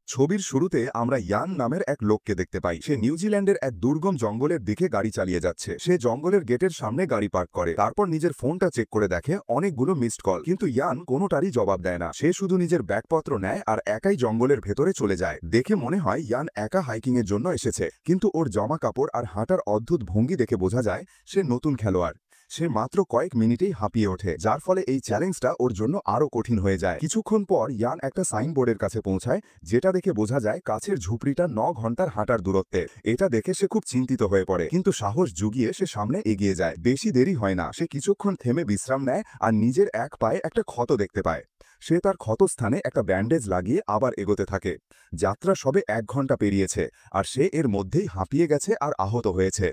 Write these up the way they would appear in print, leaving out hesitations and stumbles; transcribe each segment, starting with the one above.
ছবির শুরুতে আমরা ইয়ান নামের এক লোককে দেখতে পাই। সে নিউজিল্যান্ডের এক দুর্গম জঙ্গলের দিকে গাড়ি চালিয়ে যাচ্ছে। সে জঙ্গলের গেটের সামনে গাড়ি পার্ক করে, তারপর নিজের ফোনটা চেক করে দেখে অনেকগুলো মিসড কল, কিন্তু ইয়ান কোনোটারই জবাব দেয় না। সে শুধু নিজের ব্যাগপত্র নেয় আর একাই জঙ্গলের ভেতরে চলে যায়। দেখে মনে হয় ইয়ান একা হাইকিং এর জন্য এসেছে, কিন্তু ওর জামা কাপড় আর হাঁটার অদ্ভুত ভঙ্গি দেখে বোঝা যায় সে নতুন খেলোয়াড়। সে মাত্র কয়েক মিনিটেই হাঁপিয়ে ওঠে, যার ফলে এই চ্যালেঞ্জটা ওর জন্য আরও কঠিন হয়ে যায়। কিছুক্ষণ পর ইয়ান একটা সাইনবোর্ডের কাছে পৌঁছায়, যেটা দেখে বোঝা যায় কাছের ঝুপড়িটা ৯ ঘন্টার হাঁটার দূরত্বে। এটা দেখে সে খুব চিন্তিত হয়ে পড়ে, কিন্তু সাহস জুগিয়ে সে সামনে এগিয়ে যায়। বেশি দেরি হয় না, সে কিছুক্ষণ থেমে বিশ্রাম নেয় আর নিজের এক পায়ে একটা ক্ষত দেখতে পায়। সে তার ক্ষতস্থানে একটা ব্যান্ডেজ লাগিয়ে আবার এগোতে থাকে। যাত্রা সবে ১ ঘন্টা পেরিয়েছে আর সে এর মধ্যেই হাঁপিয়ে গেছে আর আহত হয়েছে।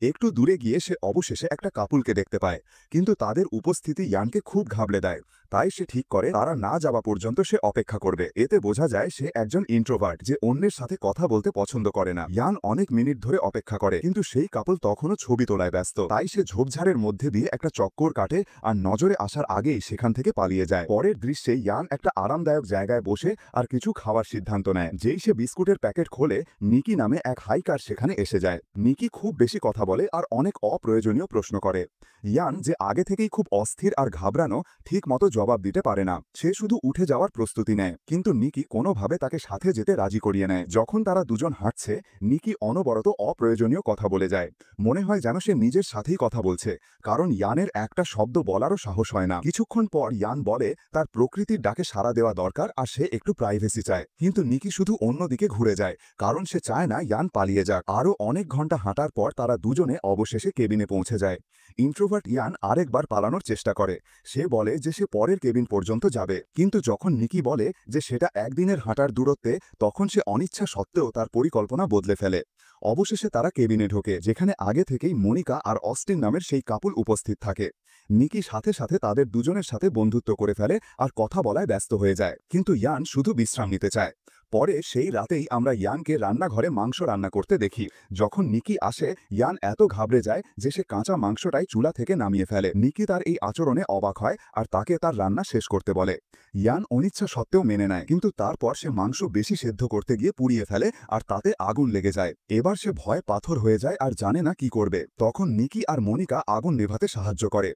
একটু দূরে গিয়ে সে অবশেষে একটা কাপুলকে দেখতে পায়, কিন্তু তাদের উপস্থিতি ইয়ানকে খুব ঘাবড়ে দেয়। তাই সে ঠিক করে তারা না যাওয়া পর্যন্ত সে অপেক্ষা করবে। এতে বোঝা যায় সে একজন ইন্ট্রোভার্ট, যে অন্যের সাথে কথা বলতে পছন্দ করে না। ইয়ান অনেক মিনিট ধরে অপেক্ষা করে, কিন্তু সেই কাপল তখনও ছবি তোলায় ব্যস্ত। তাই সে ঝোপঝাড়ের মধ্যে দিয়ে একটা চক্কর কাটে আর নজরে আসার আগেই সেখান থেকে পালিয়ে যায়। পরের দৃশ্যে ইয়ান একটা আরামদায়ক জায়গায় বসে আর কিছু খাওয়ার সিদ্ধান্ত নেয়। যেই সে বিস্কুটের প্যাকেট খোলে, নিকি নামে এক হাইকার সেখানে এসে যায়। নিকি খুব বেশি কথা বলে আর অনেক অপ্রয়োজনীয় প্রশ্ন করে। ইয়ান, যে আগে থেকেই খুব অস্থির আর ঘাবড়ানো, ঠিক মতো জবাব দিতে পারে না। সে শুধু উঠে যাওয়ার প্রস্তুতি নেয়, কিন্তু নিকি কোনোভাবে তাকে সাথে যেতে রাজি করিয়ে নেয়। যখন তারা দুজন হাঁটছে, নিকি অনবরত অপ্রয়োজনীয় কথা বলে যায়। মনে হয় যেন সে নিজের সাথেই কথা বলছে, কারণ ইয়ানের একটা শব্দ বলারও সাহস হয় না। কিছুক্ষণ পর ইয়ান বলে তার প্রকৃতির ডাকে সাড়া দেওয়া দরকার আর সে একটু প্রাইভেসি চায়, কিন্তু নিকি শুধু অন্যদিকে ঘুরে যায়, কারণ সে চায় না ইয়ান পালিয়ে যাক। আরও অনেক ঘন্টা হাঁটার পর তারা দুজনে অবশেষে কেবিনে পৌঁছে যায়। ইন্ট্রোভার্ট ইয়ান আরেকবার পালানোর চেষ্টা করে। সে বলে যে সে পরের কেবিন পর্যন্ত যাবে, কিন্তু যখন নিকি বলে যে সেটা একদিনের হাঁটার দূরত্বে, তখন সে অনিচ্ছা সত্ত্বেও তার পরিকল্পনা বদলে ফেলে। অবশেষে তারা কেবিনে ঢোকে, যেখানে আগে থেকেই মনিকা আর অস্টিন নামের সেই কাপল উপস্থিত থাকে। নিকি সাথে সাথে তাদের দুজনের সাথে বন্ধুত্ব করে ফেলে আর কথা বলায় ব্যস্ত হয়ে যায়, কিন্তু ইয়ান শুধু বিশ্রাম নিতে চায়। পরে সেই রাতেই আমরা ইয়ানকে রান্নাঘরে মাংস রান্না করতে দেখি। যখন নিকি আসে, ইয়ান এত ঘাবড়ে যায় যে সে কাঁচা মাংসটাই চুলা থেকে নামিয়ে ফেলে। নিকি তার এই আচরণে অবাক হয় আর তাকে তার রান্না শেষ করতে বলে। ইয়ান অনিচ্ছা সত্ত্বেও মেনে নেয়, কিন্তু তারপর সে মাংস বেশি সেদ্ধ করতে গিয়ে পুড়িয়ে ফেলে আর তাতে আগুন লেগে যায়। এবার সে ভয় পাথর হয়ে যায় আর জানে না কি করবে। তখন নিকি আর মনিকা আগুন নেভাতে সাহায্য করে।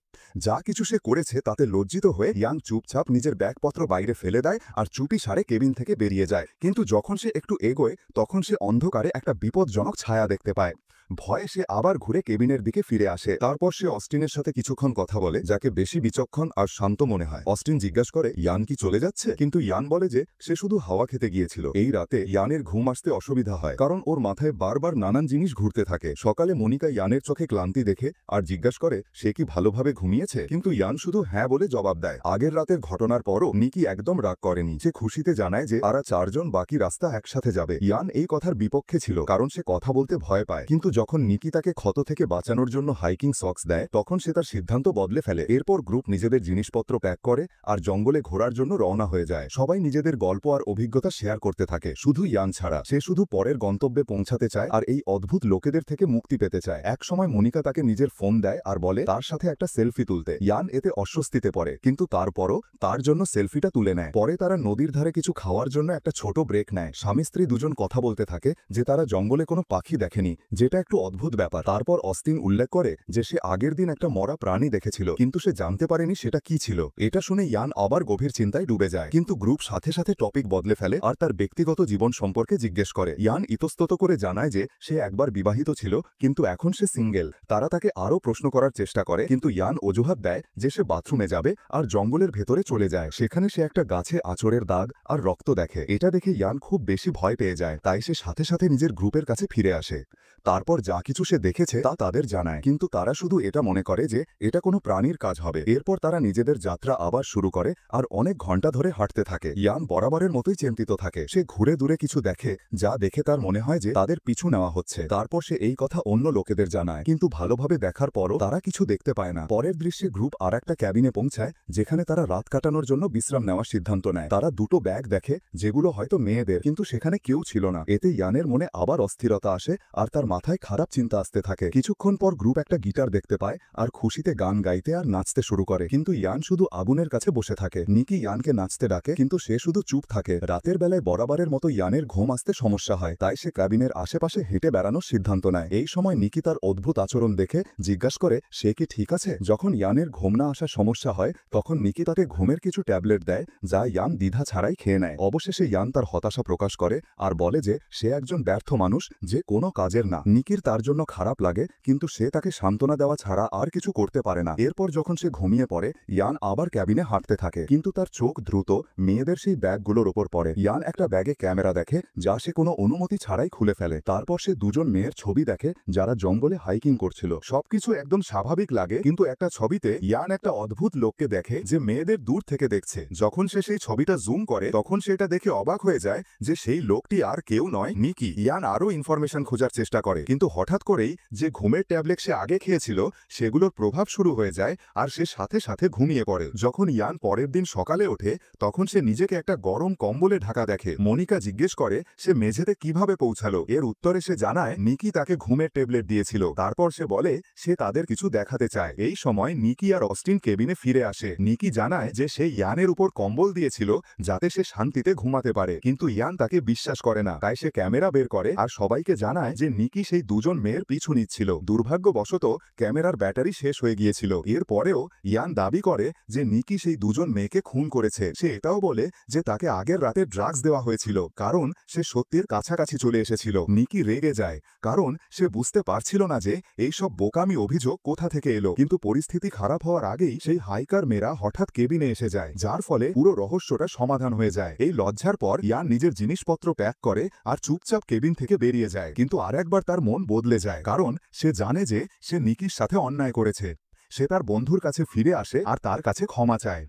যা কিছু সে করেছে তাতে লজ্জিত হয়ে ইয়ান চুপচাপ নিজের ব্যাগপত্র বাইরে ফেলে দেয় আর চুপি সারে কেবিন থেকে বেরিয়ে যায়। কিন্তু যখন সে একটু এগোয়, তখন সে অন্ধকারে একটা বিপজ্জনক ছায়া দেখতে পায়। ভয়ে সে আবার ঘুরে কেবিনের দিকে ফিরে আসে। তারপর সে অস্টিনের সাথে কিছুক্ষণ কথা বলে, যাকে বেশি বিচক্ষণ আর শান্ত মনে হয়। অস্টিন জিজ্ঞাসা করে ইয়ান কি চলে যাচ্ছে, কিন্তু ইয়ান বলে যে সে শুধু হাওয়া খেতে গিয়েছিল। এই রাতে ইয়ানের ঘুম আসতে অসুবিধা হয়, কারণ ওর মাথায় বারবার নানান জিনিস ঘুরতে থাকে। সকালে মনিকা ইয়ানের চোখে ক্লান্তি দেখে আর জিজ্ঞাসা করে সে কি ভালোভাবে ঘুমিয়েছে, কিন্তু ইয়ান শুধু হ্যাঁ বলে জবাব দেয়। আগের রাতের ঘটনার পরও নিকি একদম রাগ করেনি। সে খুশিতে জানায় যে তারা চারজন বাকি রাস্তা একসাথে যাবে। ইয়ান এই কথার বিপক্ষে ছিল, কারণ সে কথা বলতে ভয় পায়, কিন্তু যখন নিকি তাকে ক্ষত থেকে বাঁচানোর জন্য হাইকিং সক্স দেয়, তখন সে তার সিদ্ধান্ত বদলে ফেলে। এরপর গ্রুপ নিজেদের জিনিসপত্র প্যাক করে আর জঙ্গলে ঘোরার জন্য রওনা হয়ে যায়। সবাই নিজেদের গল্প আর অভিজ্ঞতা শেয়ার করতে থাকে, শুধু ইয়ান ছাড়া। সে শুধু পরের গন্তব্যে পৌঁছাতে চায় আর এই অদ্ভুত লোকেদের থেকে মুক্তি পেতে চায়। এক সময় মনিকা তাকে নিজের ফোন দেয় আর বলে তার সাথে একটা সেলফি তুলতে। ইয়ান এতে অস্বস্তিতে পড়ে, কিন্তু তারপরও তার জন্য সেলফিটা তুলে নেয়। পরে তারা নদীর ধারে কিছু খাওয়ার জন্য একটা ছোট ব্রেক নেয়। স্বামী স্ত্রী দুজন কথা বলতে থাকে যে তারা জঙ্গলে কোনো পাখি দেখেনি, যেটা একটু অদ্ভুত ব্যাপার। তারপর অস্টিন উল্লেখ করে যে সে আগের দিন একটা মরা প্রাণী দেখেছিল, কিন্তু সে জানতে পারেনি সেটা কি ছিল। এটা শুনে ইয়ান আবার গভীর চিন্তায় ডুবে যায়, কিন্তু গ্রুপ সাথে সাথে টপিক বদলে ফেলে আর তার ব্যক্তিগত জীবন সম্পর্কে জিজ্ঞেস করে। ইয়ান ইতস্তত করে জানায় যে সে একবার বিবাহিত ছিল, কিন্তু এখন সে সিঙ্গেল। তারা তাকে আরও প্রশ্ন করার চেষ্টা করে, কিন্তু ইয়ান অজুহাত দেয় যে সে বাথরুমে যাবে আর জঙ্গলের ভেতরে চলে যায়। সেখানে সে একটা গাছে আঁচড়ের দাগ আর রক্ত দেখে। এটা দেখে ইয়ান খুব বেশি ভয় পেয়ে যায়, তাই সে সাথে সাথে নিজের গ্রুপের কাছে ফিরে আসে। তারপর যা কিছু সে দেখেছে তা তাদের জানায়, কিন্তু তারা শুধু এটা মনে করে যে এটা কোনো প্রাণীর কাজ হবে। এরপর তারা নিজেদের যাত্রা আবার শুরু করে আর অনেক ঘন্টা ধরে হাঁটতে থাকে। ইয়ান বরাবরের মতোই চিন্তিত থাকে। সে ঘুরে দূরে কিছু দেখে, যা দেখে তার মনে হয় যে তাদের পিছু নেওয়া হচ্ছে। তারপর সে এই কথা অন্য লোকেদের জানায়, কিন্তু ভালোভাবে দেখার পরও তারা কিছু দেখতে পায় না। পরের দৃশ্যে গ্রুপ আর একটা ক্যাবিনে পৌঁছায়, যেখানে তারা রাত কাটানোর জন্য বিশ্রাম নেওয়ার সিদ্ধান্ত নেয়। তারা দুটো ব্যাগ দেখে, যেগুলো হয়তো মেয়েদের, কিন্তু সেখানে কেউ ছিল না। এতে ইয়ানের মনে আবার অস্থিরতা আসে আর তার মাথায় খারাপ চিন্তা আসতে থাকে। কিছুক্ষণ পর গ্রুপ একটা গিটার দেখতে পায় আর খুশিতে গান গাইতে আর নাচতে শুরু করে, কিন্তু ইয়ান শুধু আগুনের কাছে বসে থাকে। নিকি ইয়ানকে নাচতে ডাকে, কিন্তু সে শুধু চুপ থাকে। রাতের বেলায় বরাবরের মতো ইয়ানের ঘুম আসতে সমস্যা হয়, তাই সে ক্যাবিনের আশেপাশে হেঁটে বেড়ানোর সিদ্ধান্ত নেয়। এই সময় নিকি তার অদ্ভুত আচরণ দেখে জিজ্ঞাসা করে সে কি ঠিক আছে। যখন ইয়ানের ঘুম না আসার সমস্যা হয় তখন নিকি তাকে ঘুমের কিছু ট্যাবলেট দেয়, যা ইয়ান দ্বিধা ছাড়াই খেয়ে নেয়। অবশেষে ইয়ান তার হতাশা প্রকাশ করে আর বলে যে সে একজন ব্যর্থ মানুষ, যে কোনো কাজের না। নিকির তার জন্য খারাপ লাগে, কিন্তু সে তাকে সান্ত্বনা দেওয়া ছাড়া আর কিছু করতে পারে না। এরপর যখন সে ঘুমিয়ে পড়ে ইয়ান আবার ক্যাবিনে হাঁটতে থাকে, কিন্তু তার চোখ দ্রুত মেয়েদের সেই ব্যাগগুলোর ওপর পড়ে। ইয়ান একটা ব্যাগে ক্যামেরা দেখে, যা সে কোনো অনুমতি ছাড়াই খুলে ফেলে। তারপর সে দুজন মেয়ের ছবি দেখে যারা জঙ্গলে হাইকিং করছিল। সবকিছু একদম স্বাভাবিক লাগে, কিন্তু একটা ছবিতে ইয়ান একটা অদ্ভুত লোককে দেখে যে মেয়েদের দূর থেকে দেখছে। যখন সে সেই ছবিটা জুম করে তখন সেটা দেখে অবাক হয়ে যায় যে সেই লোকটি আর কেউ নয়, নিকি। ইয়ান আরও ইনফরমেশন খোঁজার চেষ্টা করে, কিন্তু হঠাৎ করেই যে ঘুমের ট্যাবলেট সে আগে খেয়েছিল সেগুলোর প্রভাব শুরু হয়ে যায় আর সে সাথে সাথে ঘুমিয়ে পড়ে। যখন ইয়ান পরের দিন সকালে ওঠে তখন সে নিজেকে একটা গরম কম্বলে ঢাকা দেখে। মনিকা জিজ্ঞেস করে সে মেঝেতে কিভাবে পৌঁছালো। এর উত্তরে সে জানায় নিকি তাকে ঘুমের ট্যাবলেট দিয়েছিল। তারপর সে বলে সে তাদের কিছু দেখাতে চায়। এই সময় নিকি আর অস্টিন কেবিনে ফিরে আসে। নিকি জানায় যে সে ইয়ানের উপর কম্বল দিয়েছিল যাতে সে শান্তিতে ঘুমাতে পারে, কিন্তু ইয়ান তাকে বিশ্বাস করে না। তাই সে ক্যামেরা বের করে আর সবাইকে জানায় যে নিকি সেই দুজন মেয়ের পিছু নিচ্ছিল। দুর্ভাগ্যবশত ক্যামেরার ব্যাটারি শেষ হয়ে গিয়েছিল। এর পরেও ইয়ান দাবি করে যে নিকি সেই দুজন মেয়েকে খুন করেছে। সে এটাও বলে যে তাকে আগের রাতে ড্রাগস দেওয়া হয়েছিল, কারণ সে সত্যির কাছাকাছি চলে এসেছিল। নিকি রেগে যায়, কারণ সে বুঝতে পারছিল না যে এইসব বোকামি অভিযোগ কোথা থেকে এলো। কিন্তু পরিস্থিতি খারাপ হওয়ার আগেই সেই হাইকার মেয়েরা হঠাৎ কেবিনে এসে যায়, যার ফলে পুরো রহস্যটা সমাধান হয়ে যায়। এই লজ্জার পর ইয়ান নিজের জিনিসপত্র প্যাক করে আর চুপচাপ কেবিন থেকে বেরিয়ে যায়। কিন্তু আরেকবার তার মন বদলে যায়, কারণ সে জানে যে সে নিকির সাথে অন্যায় করেছে। সে তার বন্ধুর কাছে ফিরে আসে আর তার কাছে ক্ষমা চায়।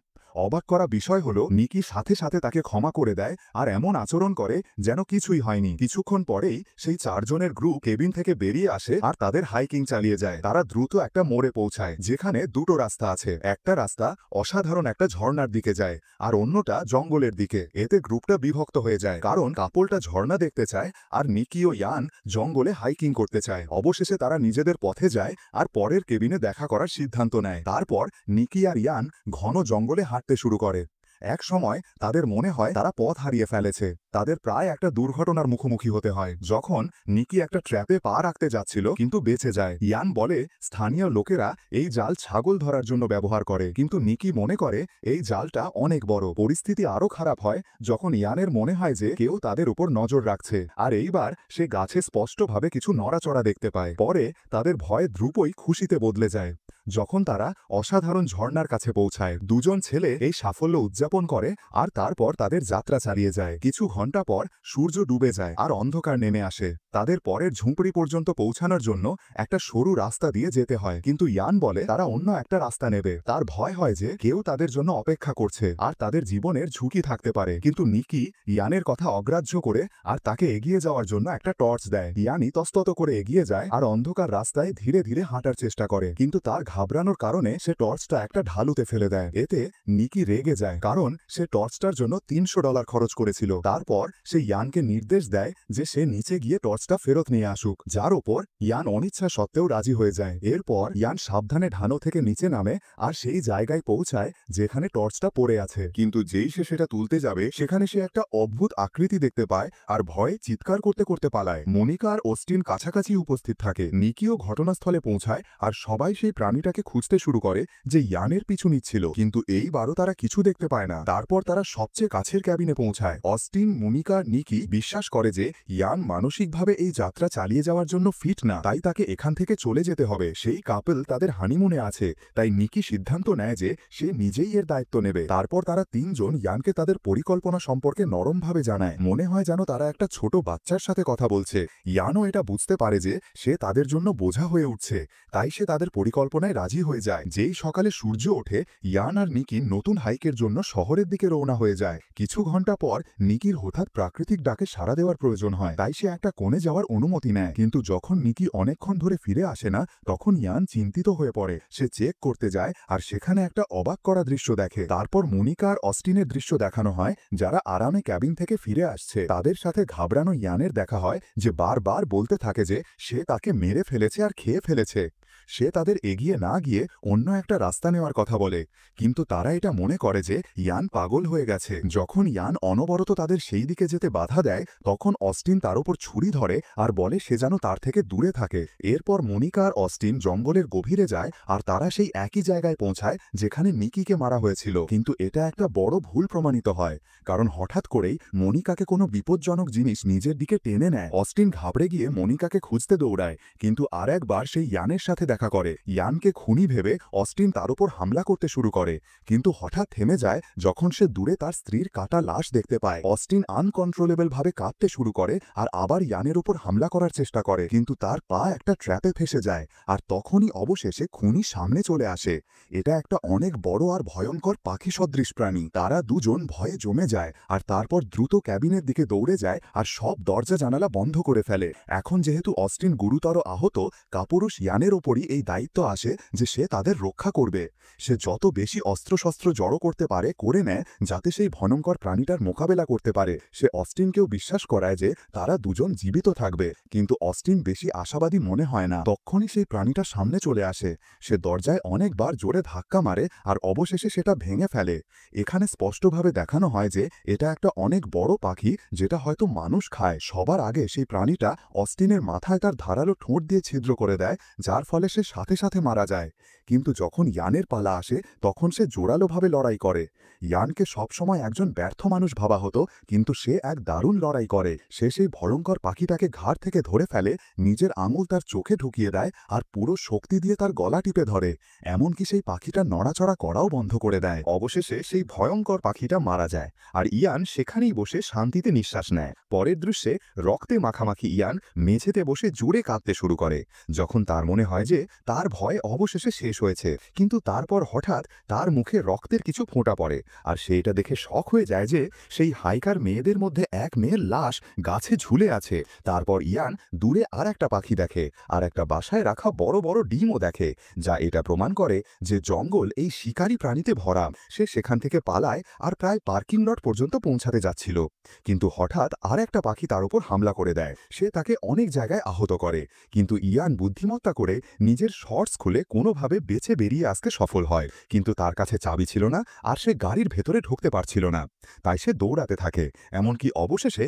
অবাক করা বিষয় হলো নিকি সাথে সাথে তাকে ক্ষমা করে দেয় আর এমন আচরণ করে যেন কিছুই হয়নি। কিছুক্ষণ পরেই সেই চারজনের গ্রুপ কেবিন থেকে বেরিয়ে আসে আর তাদের হাইকিং চালিয়ে যায়। তারা দ্রুত একটা মোড়ে পৌঁছায় যেখানে দুটো রাস্তা আছে। একটা রাস্তা অসাধারণ একটা ঝর্ণার দিকে যায় আর অন্যটা জঙ্গলের দিকে। এতে গ্রুপটা বিভক্ত হয়ে যায়, কারণ কাপলটা ঝর্ণা দেখতে চায় আর নিকি ও ইয়ান জঙ্গলে হাইকিং করতে চায়। অবশেষে তারা নিজেদের পথে যায় আর পরের কেবিনে দেখা করার সিদ্ধান্ত নেয়। তারপর নিকি আর ইয়ান ঘন জঙ্গলে হাঁটতে শুরু করে। এক সময় তাদের মনে হয় তারা পথ হারিয়ে ফেলেছে। তাদের প্রায় একটা দুর্ঘটনার মুখোমুখি হতে হয়, যখন নিকি একটা ট্র্যাপে পা রাখতে যাচ্ছিল কিন্তু বেঁচে যায়। ইয়ান বলে স্থানীয় লোকেরা এই জাল ছাগল ধরার জন্য ব্যবহার করে, কিন্তু নিকি মনে করে এই জালটা অনেক বড়। পরিস্থিতি আরো খারাপ হয় যখন ইয়ানের মনে হয় যে কেউ তাদের উপর নজর রাখছে, আর এইবার সে গাছে স্পষ্টভাবে কিছু নড়াচড়া দেখতে পায়। পরে তাদের ভয় দ্রুতই খুশিতে বদলে যায় যখন তারা অসাধারণ ঝর্ণার কাছে পৌঁছায়। দুজন ছেলে এই সাফল্য উদযাপন করে আর তারপর তাদের যাত্রা চালিয়ে যায়। কিছু ঘন্টা পর সূর্য ডুবে যায় আর অন্ধকার নেমে আসে। তাদের পরের ঝুঁপড়ি পর্যন্ত পৌঁছানোর জন্য একটা সরু রাস্তা দিয়ে যেতে হয়, কিন্তু ইয়ান বলে তারা অন্য একটা রাস্তা নেবে। তার ভয় হয় যে কেউ তাদের জন্য অপেক্ষা করছে আর তাদের জীবনের ঝুঁকি থাকতে পারে। কিন্তু নিকি ইয়ানের কথা অগ্রাহ্য করে আর তাকে এগিয়ে যাওয়ার জন্য একটা টর্চ দেয়। ইয়ান ইতস্তত করে এগিয়ে যায় আর অন্ধকার রাস্তায় ধীরে ধীরে হাঁটার চেষ্টা করে, কিন্তু তার ঘাবড়ানোর কারণে সে টর্চটা একটা ঢালুতে ফেলে দেয়। এতে নিকি রেগে যায়, কারণ সে টর্চটার জন্য $300 খরচ করেছিল। তারপর সে ইয়ানকে নির্দেশ দেয় যে সে নিচে গিয়ে টর্চটা ফেরত নিয়ে আসুক, যার ওপর ইয়ান অনিচ্ছা সত্ত্বেও রাজি হয়ে যায়। এরপর ইয়ান সাবধানে ঢানো থেকে নিচে নামে আর সেই জায়গায় পৌঁছায় যেখানে টর্চটা পড়ে আছে। কিন্তু যেই সে সেটা তুলতে যাবে সেখানে সে একটা অদ্ভুত আকৃতি দেখতে পায় আর ভয়ে চিৎকার করতে করতে পালায়। মনিকা আর অস্টিন কাছাকাছি উপস্থিত থাকে। নিকিও ঘটনাস্থলে পৌঁছায় আর সবাই সেই প্রাণীটাকে খুঁজতে শুরু করে যে ইয়ানের পিছু নিচ্ছিল, কিন্তু এইবারও তারা কিছু দেখতে পায় না। তারপর তারা সবচেয়ে কাছের ক্যাবিনে পৌঁছায়। অস্টিন, মনিকা, নিকি বিশ্বাস করে যে ইয়ান মানসিকভাবে এই যাত্রা চালিয়ে যাওয়ার জন্য ফিট না, তাই তাকে এখান থেকে চলে যেতে হবে। সেই কাপল তাদের হানিমুনে আছে, তাই নিকি সিদ্ধান্ত নেয় যে সে নিজেই এর দায়িত্ব নেবে। তারপর তারা তিনজন ইয়ানকে তাদের পরিকল্পনা সম্পর্কে নরমভাবে জানায়। মনে হয় যেন তারা একটা ছোট বাচ্চার সাথে কথা বলছে। ইয়ানও এটা বুঝতে পারে যে সে তাদের জন্য বোঝা হয়ে উঠছে, তাই সে তাদের পরিকল্পনায় রাজি হয়ে যায়। যেই সকালে সূর্য ওঠে, ইয়ান আর নিকি নতুন হাইকের জন্য শহরের দিকে রওনা হয়ে যায়। কিছু ঘন্টা পর নিকির হঠাৎ প্রাকৃতিক ডাকে সাড়া দেওয়ার প্রয়োজন হয়, তাই সে একটা কোণে যাওয়ার অনুমতি নেয়। কিন্তু যখন নিকি অনেকক্ষণ ধরে ফিরে আসে না, তখন ইয়ান চিন্তিত হয়ে পড়ে। সে চেক করতে যায় আর সেখানে একটা অবাক করা দৃশ্য দেখে। তারপর মনিকা আর অস্টিনের দৃশ্য দেখানো হয়, যারা আরামে ক্যাবিন থেকে ফিরে আসছে। তাদের সাথে ঘাবড়ানো ইয়ানের দেখা হয়, যে বারবার বলতে থাকে যে সে তাকে মেরে ফেলেছে আর খেয়ে ফেলেছে। সে তাদের এগিয়ে না গিয়ে অন্য একটা রাস্তা নেওয়ার কথা বলে, কিন্তু তারা এটা মনে করে যে ইয়ান পাগল হয়ে গেছে। যখন ইয়ান অনবরত তাদের সেই দিকে যেতে বাধা দেয়, তখন অস্টিন তার উপর ছুরি ধরে আর বলে সে যেন তার থেকে দূরে থাকে। এরপর মনিকা আর অস্টিন জঙ্গলের গভীরে যায় আর তারা সেই একই জায়গায় পৌঁছায় যেখানে নিকিকে মারা হয়েছিল। কিন্তু এটা একটা বড় ভুল প্রমাণিত হয়, কারণ হঠাৎ করেই মনিকাকে কোনো বিপজ্জনক জিনিস নিজের দিকে টেনে নেয়। অস্টিন ঘাবড়ে গিয়ে মনিকাকে খুঁজতে দৌড়ায়, কিন্তু আর একবার সেই ইয়ানের সাথে দেখা করে। ইয়ানকে খুনি ভেবে অস্টিন তার উপর হামলা করতে শুরু করে, কিন্তু হঠাৎ থেমে যায় যখন সে দূরে তার স্ত্রীর কাটা লাশ দেখতে পায়। অস্টিন আনকন্ট্রোলেবল ভাবে কাঁদতে শুরু করে আর আবার ইয়ানের উপর হামলা করার চেষ্টা করে, কিন্তু তার পা একটা ট্র্যাপে ফেসে যায়। আর তখনই অবশেষে খুনি সামনে চলে আসে। এটা একটা অনেক বড় আর ভয়ঙ্কর পাখি সদৃশ প্রাণী। তারা দুজন ভয়ে জমে যায় আর তারপর দ্রুত ক্যাবিনের দিকে দৌড়ে যায় আর সব দরজা জানালা বন্ধ করে ফেলে। এখন যেহেতু অস্টিন গুরুতর আহত, কাপুরুষ ইয়ানের ওপরই এই দায়িত্ব আসে যে সে তাদের রক্ষা করবে। সে যত বেশি অস্ত্রশস্ত্র জড়ো করতে পারে করে নেয়, যাতে সেই ভয়ঙ্কর প্রাণীটার মোকাবেলা করতে পারে। সে অস্টিনকেও বিশ্বাস করায় যে তারা দুজন জীবিত থাকবে, কিন্তু অস্টিন বেশি আশাবাদী মনে হয় না। তখনই সেই প্রাণীটা সামনে চলে আসে। সে দরজায় অনেকবার জোরে ধাক্কা মারে আর অবশেষে সেটা ভেঙে ফেলে। এখানে স্পষ্টভাবে দেখানো হয় যে এটা একটা অনেক বড় পাখি, যেটা হয়তো মানুষ খায়। সবার আগে সেই প্রাণীটা অস্টিনের মাথায় তার ধারালো ঠোঁট দিয়ে ছিদ্র করে দেয়, যার ফলে সে সাথে সাথে মারা যায়। কিন্তু যখন ইয়ানের পালা আসে, তখন সে জোরালোভাবে লড়াই করে। ইয়ানকে সবসময় একজন ব্যর্থ মানুষ ভাবা হতো, কিন্তু সে এক দারুণ লড়াই করে। সে সেই ভয়ঙ্কর পাখিটাকে ঘাড় থেকে ধরে ফেলে, নিজের আঙুল তার চোখে ঢুকিয়ে দেয় আর পুরো শক্তি দিয়ে তার গলা টিপে ধরে। এমনকি সেই পাখিটা নড়াচড়া করাও বন্ধ করে দেয়। অবশেষে সেই ভয়ঙ্কর পাখিটা মারা যায় আর ইয়ান সেখানেই বসে শান্তিতে নিঃশ্বাস নেয়। পরের দৃশ্যে রক্তে মাখামাখি ইয়ান মেঝেতে বসে জোরে কাঁদতে শুরু করে, যখন তার মনে হয় যে তার ভয় অবশেষে শেষ হয়েছে। কিন্তু তারপর হঠাৎ তার মুখে রক্তের কিছু ফোঁটা পড়ে আর সে এটা দেখে শক হয়ে যায় যে সেই হাইকার মেয়েদের মধ্যে এক মেয়ের লাশ গাছে ঝুলে আছে। তারপর ইয়ান দূরে আর একটা পাখি দেখে আর একটা বাসায় রাখা বড় বড় ডিমও দেখে, যা এটা প্রমাণ করে যে জঙ্গল এই শিকারী প্রাণীতে ভরা। সে সেখান থেকে পালায় আর প্রায় পার্কিং লট পর্যন্ত পৌঁছাতে যাচ্ছিল, কিন্তু হঠাৎ আর একটা পাখি তার উপর হামলা করে দেয়। সে তাকে অনেক জায়গায় আহত করে, কিন্তু ইয়ান বুদ্ধিমত্তা করে নিজের শর্টস খুলে কোনোভাবে বেঁচে বেরিয়ে আসতে সফল হয়। কিন্তু তার কাছে চাবি ছিল না আর সে গাড়ির ভেতরে ঢুকতে পারছিল না, তাই সে দৌড়াতে থাকে। এমনকি অবশেষে